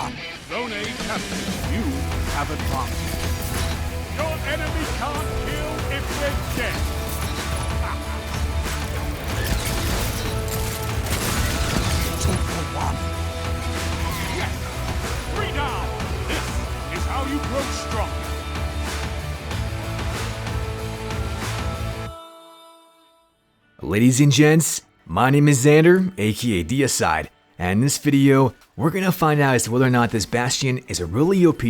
one. Zone A captured. You have advanced. Your enemy can't kill if they're dead. 2 for 1. Yes! 3 down! This is how you grow strong. Ladies and gents, my name is Xander, aka Diaside, and in this video, we're gonna find out as to whether or not this Bastion is a really OP,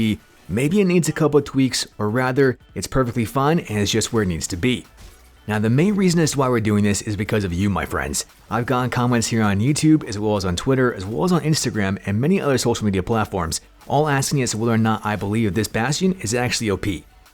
maybe it needs a couple of tweaks, or rather, it's perfectly fine and it's just where it needs to be. Now the main reason as to why we're doing this is because of you, my friends. I've gotten comments here on YouTube, as well as on Twitter, as well as on Instagram, and many other social media platforms, all asking as to whether or not I believe this Bastion is actually OP.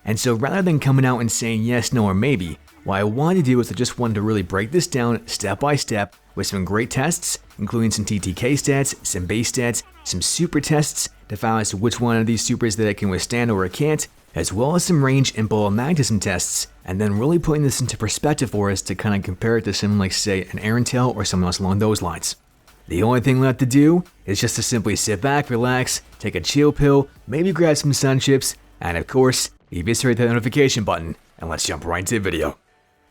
And so rather than coming out and saying yes, no, or maybe, what I wanted to do is I just wanted to really break this down step by step with some great tests, including some TTK stats, some base stats, some super tests to find out as to which one of these supers that it can withstand or it can't, as well as some range and bullet magnetism tests, and then really putting this into perspective for us to kind of compare it to someone like, say, an Erentil or someone else along those lines. The only thing left to do is just to simply sit back, relax, take a chill pill, maybe grab some sun chips, and of course, eviscerate that notification button, and let's jump right into the video.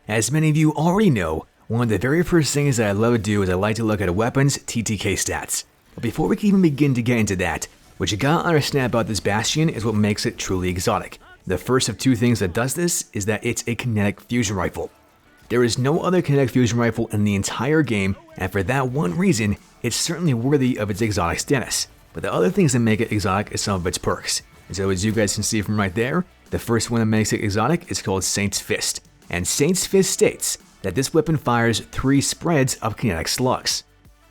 As many of you already know, one of the very first things that I love to do is I like to look at a weapon's TTK stats. But before we can even begin to get into that, what you gotta understand about this Bastion is what makes it truly exotic. The first of two things that does this is that it's a kinetic fusion rifle. There is no other kinetic fusion rifle in the entire game, and for that one reason, it's certainly worthy of its exotic status. But the other things that make it exotic is some of its perks. And so as you guys can see from right there, the first one that makes it exotic is called Saint's Fist. And Saint's Fist states that this weapon fires 3 spreads of kinetic slugs.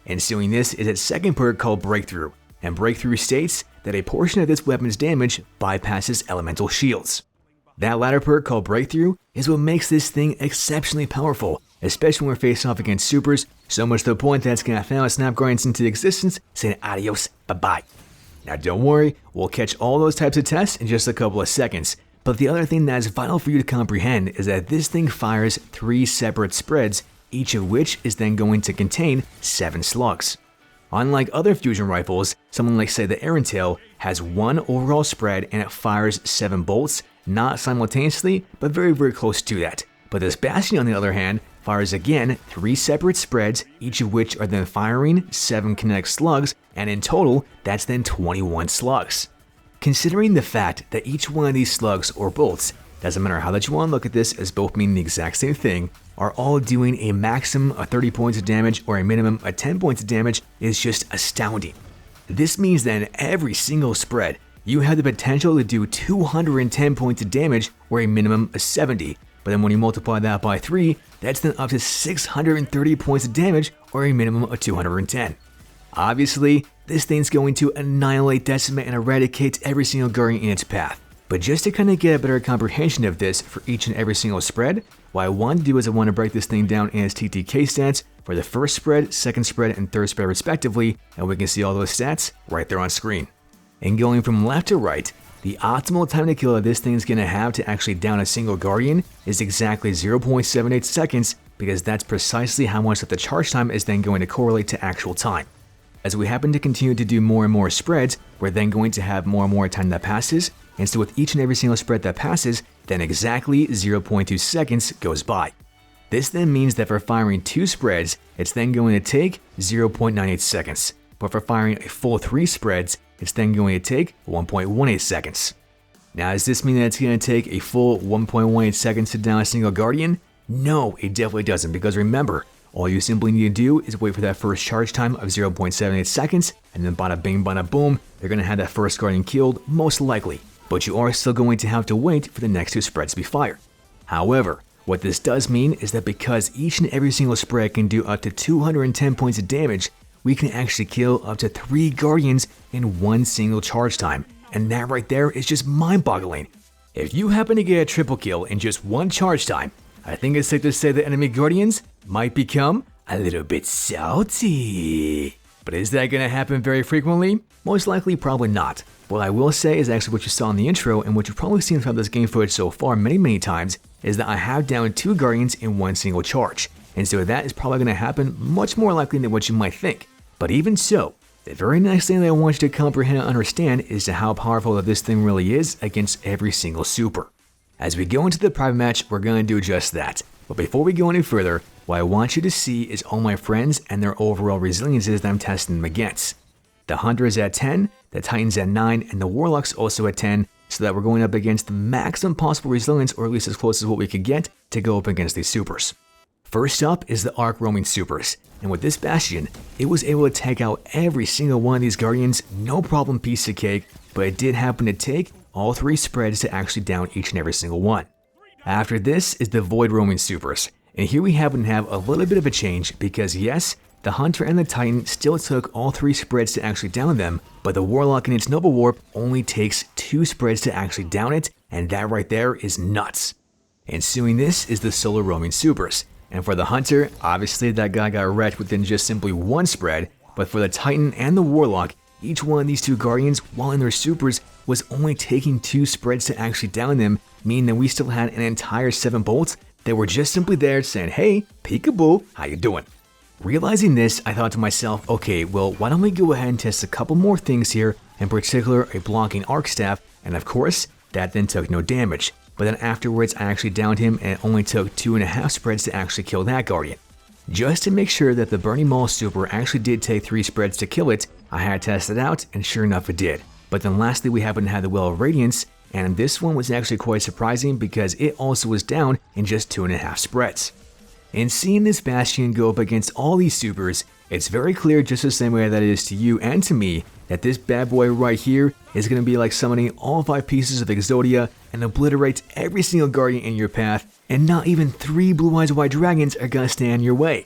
Ensuing this is its second perk called Breakthrough, and Breakthrough states that a portion of this weapon's damage bypasses elemental shields. That latter perk called Breakthrough is what makes this thing exceptionally powerful, especially when we're facing off against supers, so much to the point that it's gonna fail snap guardians into existence, saying adios, bye-bye. Now don't worry, we'll catch all those types of tests in just a couple of seconds. But the other thing that is vital for you to comprehend is that this thing fires 3 separate spreads, each of which is then going to contain 7 slugs. Unlike other fusion rifles, someone like say the Erentil has 1 overall spread and it fires 7 bolts, not simultaneously, but very close to that. But this Bastion on the other hand, fires again 3 separate spreads, each of which are then firing 7 kinetic slugs, and in total, that's then 21 slugs. Considering the fact that each one of these slugs or bolts, doesn't matter how that you want to look at this as both meaning the exact same thing, are all doing a maximum of 30 points of damage or a minimum of 10 points of damage is just astounding. This means that in every single spread, you have the potential to do 210 points of damage or a minimum of 70, but then when you multiply that by 3, that's then up to 630 points of damage or a minimum of 210. Obviously, this thing's going to annihilate, decimate, and eradicate every single guardian in its path. But just to kind of get a better comprehension of this for each and every single spread, what I want to do is I want to break this thing down in its TTK stats for the first spread, second spread, and third spread respectively, and we can see all those stats right there on screen. And going from left to right, the optimal time to kill that this thing is going to have to actually down a single guardian is exactly 0.78 seconds, because that's precisely how much that the charge time is then going to correlate to actual time. As we happen to continue to do more and more spreads, we're then going to have more and more time that passes, and so with each and every single spread that passes, then exactly 0.2 seconds goes by. This then means that for firing 2 spreads, it's then going to take 0.98 seconds, but for firing a full 3 spreads, it's then going to take 1.18 seconds. Now does this mean that it's going to take a full 1.18 seconds to down a single guardian? No, it definitely doesn't, because remember, all you simply need to do is wait for that first charge time of 0.78 seconds, and then bada bing bada boom, they're going to have that first guardian killed, most likely. But you are still going to have to wait for the next 2 spreads to be fired. However, what this does mean is that because each and every single spread can do up to 210 points of damage, we can actually kill up to 3 guardians in one single charge time, and that right there is just mind-boggling. If you happen to get a triple kill in just one charge time, I think it's safe to say that enemy guardians might become a little bit salty. But is that going to happen very frequently? Most likely, probably not. What I will say is actually what you saw in the intro and what you've probably seen throughout this game footage so far many times is that I have downed 2 guardians in one single charge. And so that is probably going to happen much more likely than what you might think. But even so, The very next thing that I want you to comprehend and understand is how powerful that this thing really is against every single super. As we go into the private match, we're going to do just that. But before we go any further, what I want you to see is all my friends and their overall resiliences that I'm testing them against. The Hunter is at 10, the Titan's at 9, and the Warlocks also at 10, so that we're going up against the maximum possible resilience, or at least as close as what we could get to go up against these supers. First up is the Arc Roaming Supers, and with this Bastion, it was able to take out every single one of these Guardians, no problem, piece of cake, but it did happen to take all 3 spreads to actually down each and every single one. After this is the Void Roaming Supers, and here we happen to have a little bit of a change because yes, the Hunter and the Titan still took all 3 spreads to actually down them, but the Warlock in its Noble Warp only takes 2 spreads to actually down it, and that right there is nuts. Ensuing this is the Solar Roaming Supers, and for the Hunter, obviously that guy got wrecked within just simply 1 spread, but for the Titan and the Warlock, each one of these 2 Guardians, while in their supers, was only taking 2 spreads to actually down them, meaning that we still had an entire 7 bolts that were just simply there saying, hey, peekaboo, how you doing? Realizing this, I thought to myself, okay, well, why don't we go ahead and test a couple more things here, in particular a blocking arc staff, and of course, that then took no damage. But then afterwards, I actually downed him and it only took 2.5 spreads to actually kill that Guardian. Just to make sure that the Burning Maul super actually did take 3 spreads to kill it, I had tested it out, and sure enough it did. But then lastly, we happen to have the Well of Radiance, and this one was actually quite surprising because it also was down in just 2.5 spreads. And seeing this Bastion go up against all these supers, it's very clear, just the same way that it is to you and to me, that this bad boy right here is going to be like summoning all 5 pieces of Exodia and obliterate every single Guardian in your path, and not even 3 blue-eyes white dragons are going to stand in your way.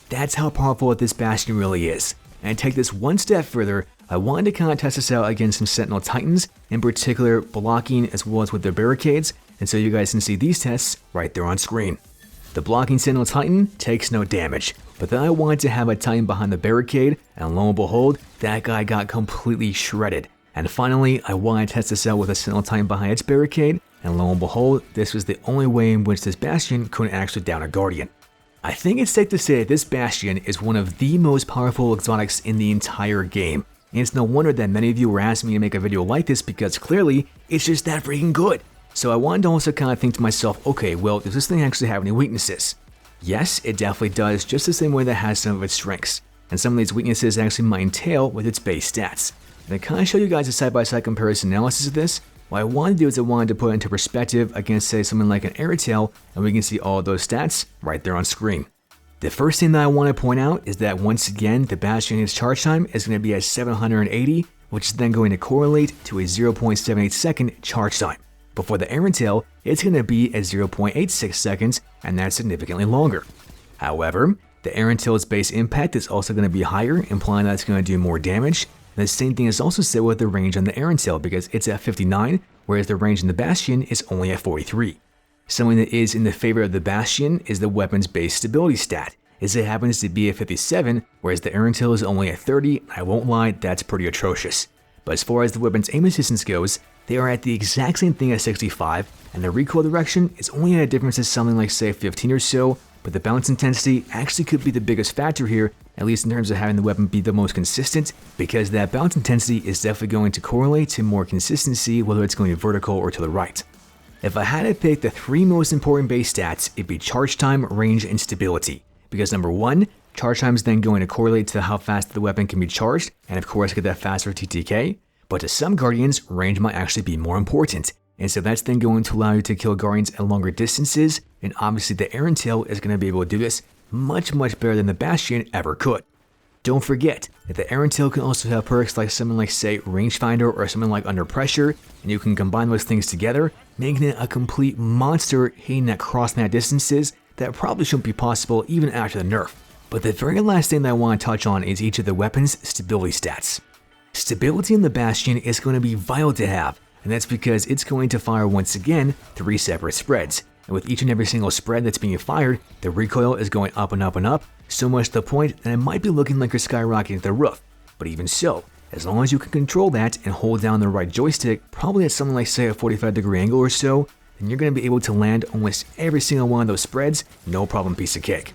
That's how powerful this Bastion really is. And to take this one step further, I wanted to kind of test this out against some Sentinel Titans, in particular blocking as well as with their barricades, and so you guys can see these tests right there on screen. The blocking Sentinel Titan takes no damage, but then I wanted to have a Titan behind the barricade, and lo and behold, that guy got completely shredded. And finally, I wanted to test this out with a Sentinel Titan behind its barricade, and lo and behold, this was the only way in which this Bastion couldn't actually down a Guardian. I think it's safe to say that this Bastion is one of the most powerful exotics in the entire game, and it's no wonder that many of you were asking me to make a video like this because clearly, it's just that freaking good. So I wanted to also kind of think to myself, okay, well, does this thing actually have any weaknesses? Yes, it definitely does, just the same way that it has some of its strengths. And some of these weaknesses actually might entail with its base stats. And to kind of show you guys a side-by-side comparison analysis of this, what I wanted to do is I wanted to put it into perspective against, say, something like an Erentil, and we can see all of those stats right there on screen. The first thing that I want to point out is that once again, the Bastion's charge time is going to be at 780, which is then going to correlate to a 0.78 second charge time. But for the Erentil, it's going to be at 0.86 seconds, and that's significantly longer. However, the Erentil's base impact is also going to be higher, implying that it's going to do more damage. And the same thing is also said with the range on the Erentil, because it's at 59, whereas the range in the Bastion is only at 43. Something that is in the favor of the Bastion is the weapon's base stability stat, as it happens to be at 57, whereas the Erentil is only at 30. I won't lie, that's pretty atrocious. But as far as the weapon's aim assistance goes, they are at the exact same thing at 65, and the recoil direction is only at a difference of something like say 15 or so, but the bounce intensity actually could be the biggest factor here, at least in terms of having the weapon be the most consistent, because that bounce intensity is definitely going to correlate to more consistency, whether it's going vertical or to the right. If I had to pick the 3 most important base stats, it'd be charge time, range, and stability. Because number 1, charge time is then going to correlate to how fast the weapon can be charged, and of course get that faster TTK. But to some Guardians, range might actually be more important, and so that's then going to allow you to kill Guardians at longer distances, and obviously the Erentil is going to be able to do this much better than the Bastion ever could. Don't forget that the Erentil can also have perks like something like say Rangefinder or something like Under Pressure, and you can combine those things together, making it a complete monster hitting at cross-mat distances that probably shouldn't be possible even after the nerf. But the very last thing that I want to touch on is each of the weapons' stability stats. Stability in the Bastion is going to be vital to have, and that's because it's going to fire once again 3 separate spreads, and with each and every single spread that's being fired, the recoil is going up and up and up, so much to the point that it might be looking like you're skyrocketing to the roof. But even so, as long as you can control that and hold down the right joystick, probably at something like say a 45-degree angle or so, then you're going to be able to land almost every single one of those spreads, no problem, piece of cake.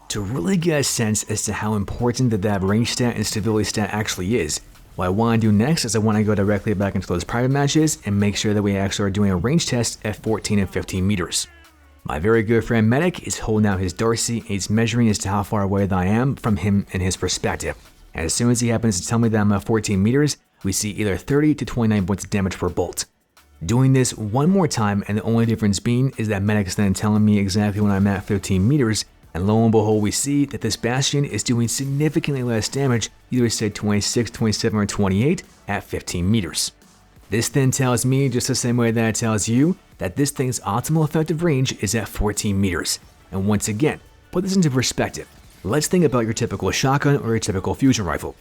To really get a sense as to how important that range stat and stability stat actually is, what I want to do next is I want to go directly back into those private matches and make sure that we actually are doing a range test at 14 and 15 meters. My very good friend Medic is holding out his Darcy and he's measuring as to how far away that I am from him and his perspective. And as soon as he happens to tell me that I'm at 14 meters, we see either 30 to 29 points of damage per bolt. Doing this one more time, and the only difference being is that Medic is then telling me exactly when I'm at 15 meters, and lo and behold we see that this Bastion is doing significantly less damage, either say 26, 27, or 28 at 15 meters. This then tells me, just the same way that it tells you, that this thing's optimal effective range is at 14 meters. And once again, put this into perspective. Let's think about your typical shotgun or your typical fusion rifle.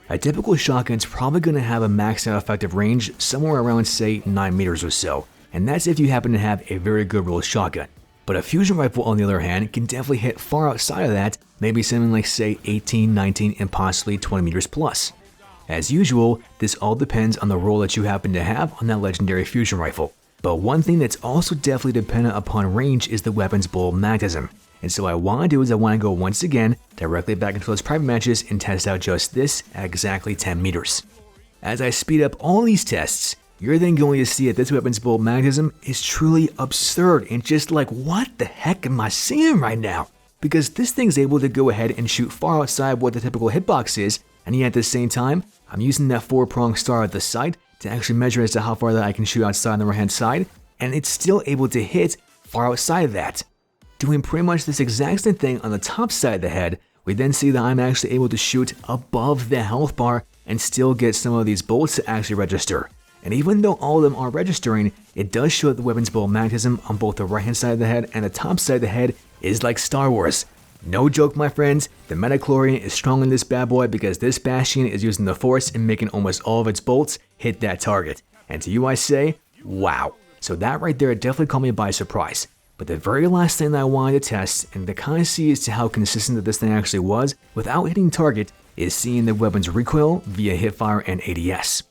A typical shotgun's probably going to have a maxed out effective range somewhere around say 9 meters or so, and that's if you happen to have a very good rolled shotgun. But a fusion rifle on the other hand can definitely hit far outside of that, maybe something like say 18, 19, and possibly 20 meters plus. As usual, this all depends on the roll that you happen to have on that legendary fusion rifle. But one thing that's also definitely dependent upon range is the weapon's bullet magnetism. And so what I want to do is I want to go once again directly back into those private matches and test out just this at exactly 10 meters. As I speed up all these tests, you're then going to see that this weapon's bullet magnetism is truly absurd and just like, what the heck am I seeing right now? Because this thing's able to go ahead and shoot far outside what the typical hitbox is, and yet at the same time, I'm using that 4-pronged star at the sight to actually measure as to how far that I can shoot outside on the right hand side, and it's still able to hit far outside of that. Doing pretty much this exact same thing on the top side of the head, we then see that I'm actually able to shoot above the health bar and still get some of these bullets to actually register. And even though all of them are registering, it does show that the weapon's bullet magnetism on both the right hand side of the head and the top side of the head is like Star Wars. No joke, my friends, the metachlorian is strong in this bad boy because this Bastion is using the force and making almost all of its bolts hit that target. And to you I say, wow. So that right there definitely caught me by surprise. But the very last thing that I wanted to test and to kind of see as to how consistent that this thing actually was without hitting target is seeing the weapon's recoil via hipfire and ADS.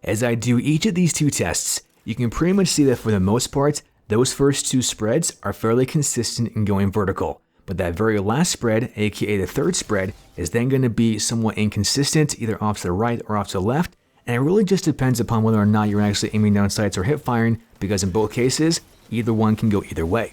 As I do each of these two tests, you can pretty much see that for the most part, those first two spreads are fairly consistent in going vertical. But that very last spread, aka the third spread, is then going to be somewhat inconsistent, either off to the right or off to the left, and it really just depends upon whether or not you're actually aiming down sights or hip firing, because in both cases, either one can go either way.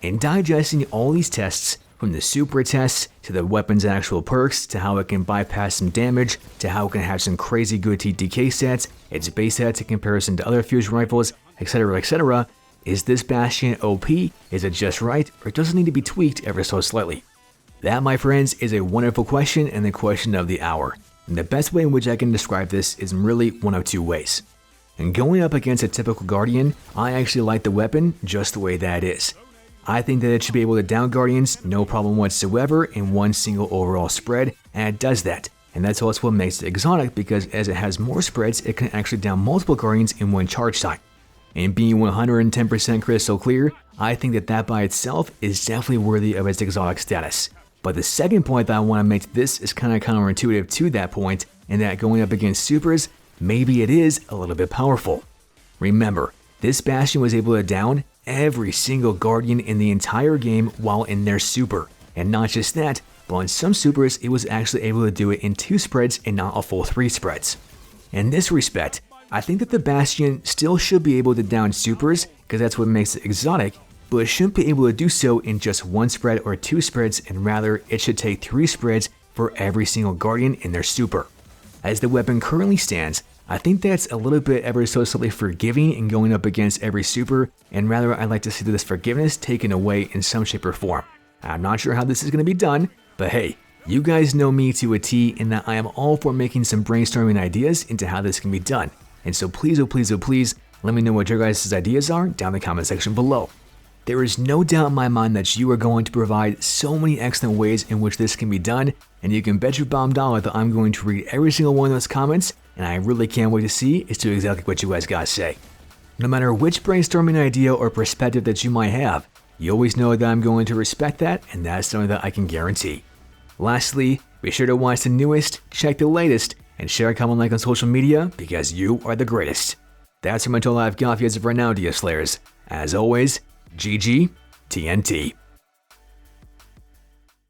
In digesting all these tests, from the super tests, to the weapon's actual perks, to how it can bypass some damage, to how it can have some crazy good TTK stats, its base stats in comparison to other fusion rifles, etc, etc, is this Bastion OP? Is it just right, or does it need to be tweaked ever so slightly? That, my friends, is a wonderful question and the question of the hour. And the best way in which I can describe this is really one of two ways. And going up against a typical Guardian, I actually like the weapon just the way that it is. I think that it should be able to down Guardians no problem whatsoever in one single overall spread, and it does that. And that's also what makes it exotic, because as it has more spreads, it can actually down multiple Guardians in one charge time. And being 110% crystal clear, I think that that by itself is definitely worthy of its exotic status. But the second point that I want to make to this is kind of counterintuitive to that point, in that going up against supers, maybe it is a little bit powerful. Remember, this Bastion was able to down every single Guardian in the entire game while in their super. And not just that, but on some supers it was actually able to do it in 2 spreads and not a full 3 spreads. In this respect, I think that the Bastion still should be able to down supers, because that's what makes it exotic, but it shouldn't be able to do so in just 1 spread or 2 spreads, and rather it should take 3 spreads for every single Guardian in their super. As the weapon currently stands, I think that's a little bit ever so slightly forgiving in going up against every super, and rather I'd like to see this forgiveness taken away in some shape or form. I'm not sure how this is going to be done, but hey, you guys know me to a T in that I am all for making some brainstorming ideas into how this can be done. And so please, oh please, oh please, let me know what your guys' ideas are down in the comment section below. There is no doubt in my mind that you are going to provide so many excellent ways in which this can be done, and you can bet your bottom dollar that I'm going to read every single one of those comments, and I really can't wait to see as to exactly what you guys gotta say. No matter which brainstorming idea or perspective that you might have, you always know that I'm going to respect that, and that's something that I can guarantee. Lastly, be sure to watch the newest, check the latest, and share, comment, like on social media, because you are the greatest. That's pretty much all I've got for you as of right now, Diaslayers. As always, GG, TNT.